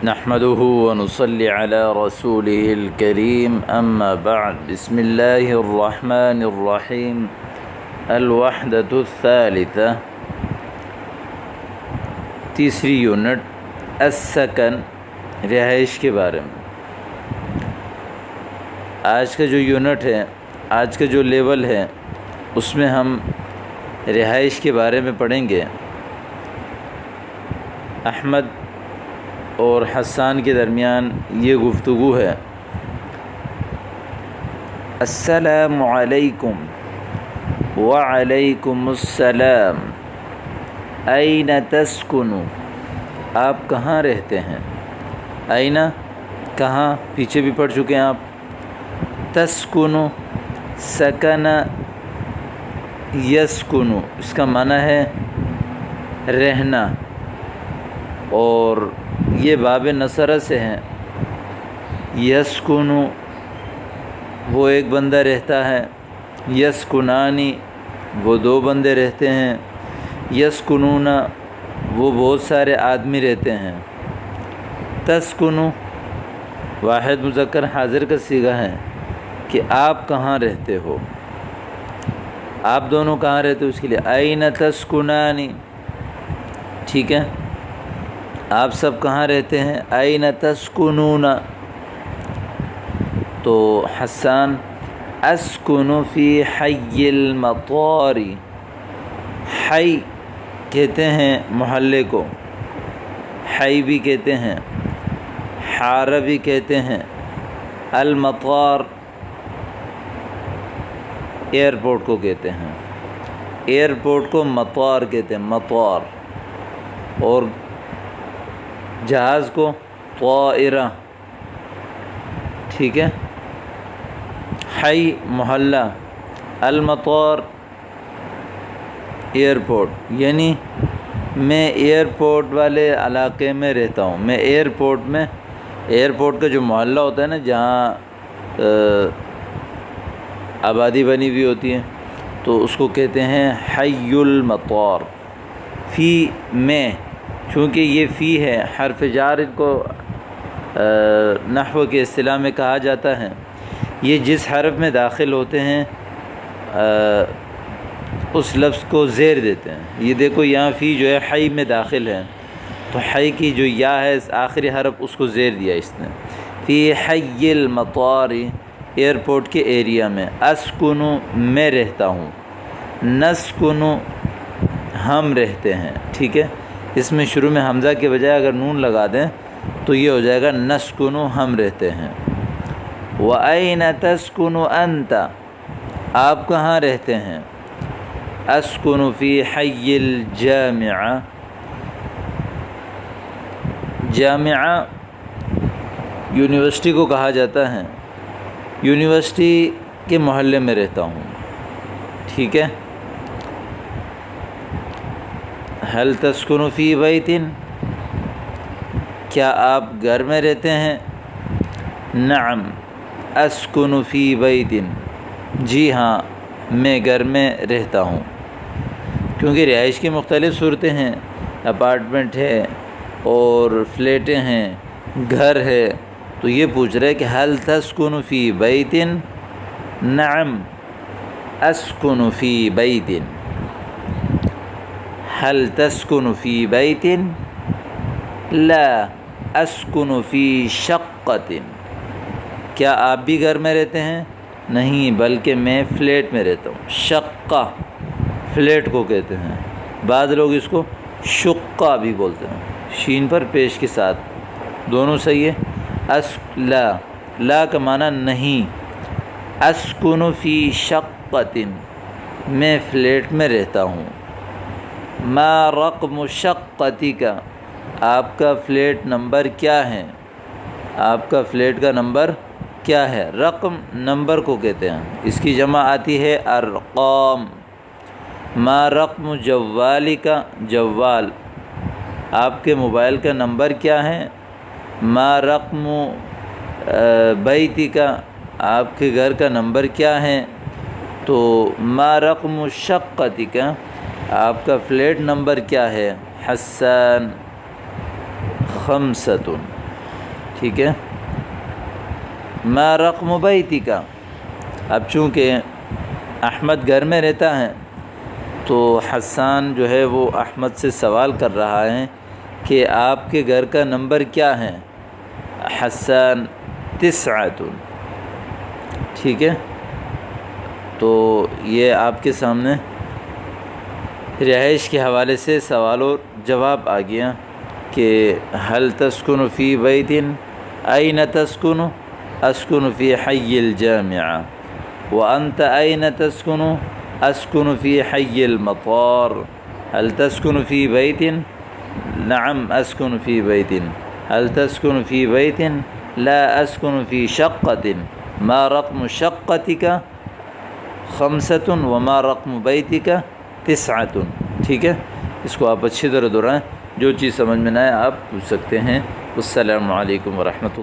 نحمده ونصلي على رسوله الكريم اما بعد بسم الله الرحمن الرحيم الوحدة الثالثة تیسری یونٹ السکن رہائش کے بارے میں۔ آج کا جو یونٹ ہے، آج کا جو لیول ہے، اس میں ہم رہائش کے بارے میں پڑھیں گے۔ احمد اور حسان کے درمیان یہ گفتگو ہے۔ السلام علیکم وعلیکم السلام این تسکنو، آپ کہاں رہتے ہیں؟ این کہاں، پیچھے بھی پڑھ چکے ہیں آپ۔ تسکنو سکن یسکنو، اس کا معنی ہے رہنا، اور یہ باب نصرہ سے ہیں۔ یسکنو وہ ایک بندہ رہتا ہے، یسکنانی وہ دو بندے رہتے ہیں، یسکنون وہ بہت سارے آدمی رہتے ہیں۔ تسکنو واحد مذکر حاضر کا صیغہ ہے کہ آپ کہاں رہتے ہو، آپ دونوں کہاں رہتے ہو، اس کے لیے این تسکنانی، ٹھیک ہے، آپ سب کہاں رہتے ہیں؟ این تسکنون۔ تو حسان اسکن فی حی المطار، حی کہتے ہیں محلے کو، حی بھی کہتے ہیں، حارہ بھی کہتے ہیں، المطار ایئرپورٹ کو کہتے ہیں، ایئرپورٹ کو مطار کہتے ہیں، مطار، اور جہاز کو طائرہ، ٹھیک ہے۔ حی محلہ، المطار ایئرپورٹ، یعنی میں ایئرپورٹ والے علاقے میں رہتا ہوں، میں ایئرپورٹ کا جو محلہ ہوتا ہے نا، جہاں آبادی بنی ہوئی ہوتی ہے، تو اس کو کہتے ہیں حی المطار۔ فی میں، چونکہ یہ فی ہے، حرف جار کو نحو کے اصطلاح میں کہا جاتا ہے، یہ جس حرف میں داخل ہوتے ہیں اس لفظ کو زیر دیتے ہیں۔ یہ دیکھو یہاں فی جو ہے حی میں داخل ہے، تو حی کی جو یا ہے آخری حرف، اس کو زیر دیا اس نے۔ فی حی المطار ایئرپورٹ کے ایریا میں، اسکنو میں رہتا ہوں، نسکنو ہم رہتے ہیں، ٹھیک ہے۔ اس میں شروع میں حمزہ کے بجائے اگر نون لگا دیں تو یہ ہو جائے گا نسکنو ہم رہتے ہیں۔ وَأَيْنَ تَسْكُنُ أَنْتَ، آپ کہاں رہتے ہیں؟ أَسْكُنُ فِي حَيِّ الْجَامِعَةِ، جامعہ یونیورسٹی کو کہا جاتا ہے، یونیورسٹی کے محلے میں رہتا ہوں، ٹھیک ہے۔ هل تسکن فی بیت، کیا آپ گھر میں رہتے ہیں؟ نعم اسکن فی بیت، جی ہاں میں گھر میں رہتا ہوں، کیونکہ رہائش کی مختلف صورتیں ہیں، اپارٹمنٹ ہے اور فلیٹیں ہیں، گھر ہے، تو یہ پوچھ رہے کہ هل تسکن فی بیت، نعم اسکن فی بیت، هل تسکن فی بیت، لا اسکن فی شقۃ، کیا آپ بھی گھر میں رہتے ہیں؟ نہیں بلکہ میں فلیٹ میں رہتا ہوں۔ شقہ فلیٹ کو کہتے ہیں، بعض لوگ اس کو شقہ بھی بولتے ہیں، شین پر پیش کے ساتھ، دونوں صحیح ہے۔ لا کا معنی نہیں، اسکن فی شقۃ میں فلیٹ میں رہتا ہوں۔ ما رقم شقتک، آپ کا فلیٹ نمبر کیا ہے؟ آپ کا فلیٹ کا نمبر کیا ہے؟ رقم نمبر کو کہتے ہیں، اس کی جمع آتی ہے ارقام۔ ما رقم جوالک، جوال، آپ کے موبائل کا نمبر کیا ہے؟ ما رقم بیتک، آپ کے گھر کا نمبر کیا ہے؟ تو ما رقم شقتک، آپ کا فلیٹ نمبر کیا ہے؟ حسان خمسۃ، ٹھیک ہے. ما رقم بیتک، اب چونکہ احمد گھر میں رہتا ہے تو حسان جو ہے وہ احمد سے سوال کر رہا ہے کہ آپ کے گھر کا نمبر کیا ہے. حسان 9، ٹھیک ہے. تو یہ آپ کے سامنے رہائش کے حوالے سے سوال و جواب آ گیا کہ هل تسکن فی بیت این تسکن؟ اسکن فی حی الجامعہ. وانت این تسکن؟ اسکن فی حی المطار. هل تسکن فی بیت؟ نعم اسکن فی بیت. هل تسکن فی بیت؟ لا اسکن فی شقۃ. ما رقم شقتک؟ 5 وما رقم بیتک 9. ٹھیک ہے. اس کو آپ اچھی طرح دہرائیں، جو چیز سمجھ میں نہ آئے آپ پوچھ سکتے ہیں. السلام علیکم ورحمۃ اللہ.